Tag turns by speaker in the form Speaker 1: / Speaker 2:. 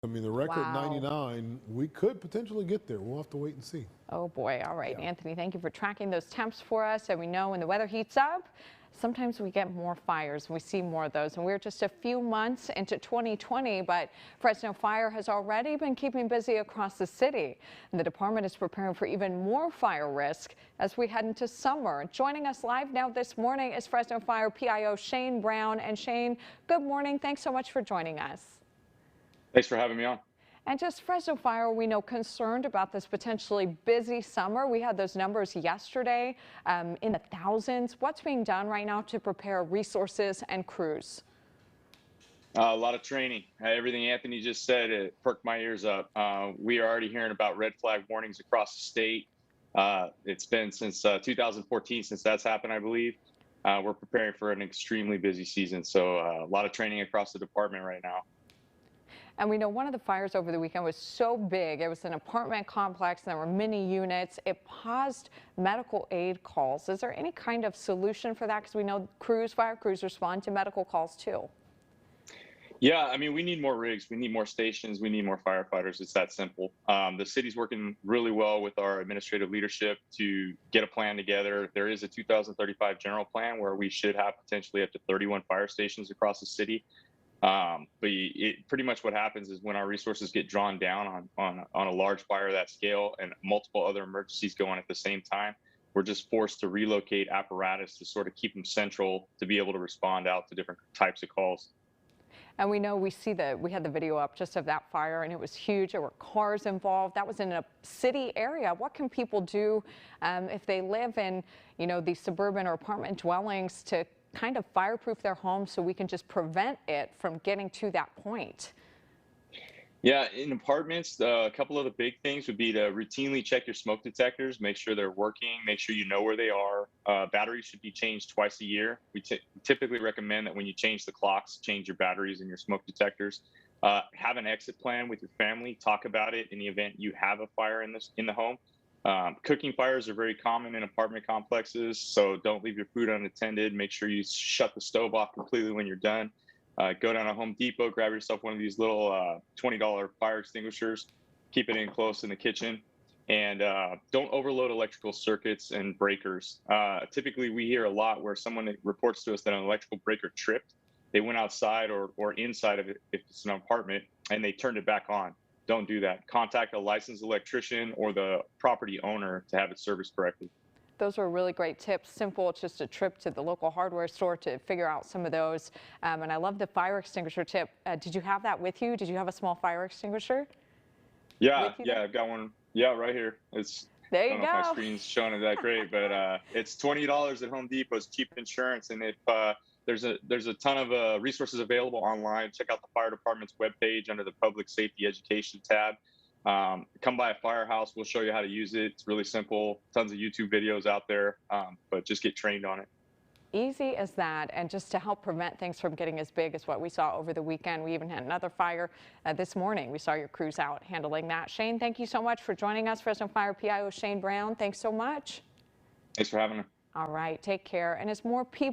Speaker 1: I mean, the record
Speaker 2: Wow.
Speaker 1: 99, we could potentially get there. We'll have to wait and see.
Speaker 2: Oh boy. All right,
Speaker 1: Yeah.
Speaker 2: Anthony, thank you for tracking those temps for us. And we know when the weather heats up, sometimes we get more fires and we see more of those. And we're just a few months into 2020, but Fresno Fire has already been keeping busy across the city. And the department is preparing for even more fire risk as we head into summer. Joining us live now this morning is Fresno Fire PIO Shane Brown. And Shane, good morning. Thanks so much for joining us.
Speaker 3: Thanks for having me on.
Speaker 2: And just Fresno Fire, we know concerned about this potentially busy summer. We had those numbers yesterday in the thousands. What's being done right now to prepare resources and crews?
Speaker 3: A lot of training. Everything Anthony just said, it perked my ears up. We are already hearing about red flag warnings across the state. It's been since 2014 since that's happened, I believe. We're preparing for an extremely busy season, so a lot of training across the department right now.
Speaker 2: And we know one of the fires over the weekend was so big. It was an apartment complex. There were many units. It paused medical aid calls. Is there any kind of solution for that? Because we know fire crews respond to medical calls too.
Speaker 3: Yeah, I mean, we need more rigs. We need more stations. We need more firefighters. It's that simple. The city's working really well with our administrative leadership to get a plan together. There is a 2035 general plan where we should have potentially up to 31 fire stations across the city. But pretty much what happens is when our resources get drawn down on a large fire of that scale and multiple other emergencies go on at the same time, we're just forced to relocate apparatus to sort of keep them central to be able to respond out to different types of calls.
Speaker 2: And we know we had the video up just of that fire, and it was huge. There were cars involved. That was in a city area. What can people do if they live in, these suburban or apartment dwellings to kind of fireproof their homes so we can just prevent it from getting to that point?
Speaker 3: Yeah, in apartments, a couple of the big things would be to routinely check your smoke detectors, make sure they're working, make sure you know where they are. Batteries should be changed twice a year. We typically recommend that when you change the clocks, change your batteries and your smoke detectors. Have an exit plan with your family. Talk about it in the event you have a fire in the home. Cooking fires are very common in apartment complexes, so don't leave your food unattended. Make sure you shut the stove off completely when you're done. Go down to Home Depot, grab yourself one of these little $20 fire extinguishers, keep it in close in the kitchen, and don't overload electrical circuits and breakers. Typically, we hear a lot where someone reports to us that an electrical breaker tripped. They went outside or inside of it if it's an apartment, and they turned it back on. Don't do that. Contact a licensed electrician or the property owner to have it serviced correctly.
Speaker 2: Those are really great tips. Simple. It's just a trip to the local hardware store to figure out some of those. And I love the fire extinguisher tip. Did you have that with you? Did you have a small fire extinguisher?
Speaker 3: Yeah, I've got one. Yeah, right here.
Speaker 2: There you
Speaker 3: I don't know if my
Speaker 2: go.
Speaker 3: screen's showing it that great, but it's $20 at Home Depot. It's cheap insurance, and if there's a ton of resources available online. Check out the fire department's webpage under the Public Safety Education tab. Come by a firehouse. We'll show you how to use it. It's really simple. Tons of YouTube videos out there, but just get trained on it.
Speaker 2: Easy as that, and just to help prevent things from getting as big as what we saw over the weekend. We even had another fire this morning. We saw your crews out handling that. Shane, thank you so much for joining us. Fresno Fire PIO Shane Brown, thanks so much.
Speaker 3: Thanks for having me.
Speaker 2: All right, take care. And as more people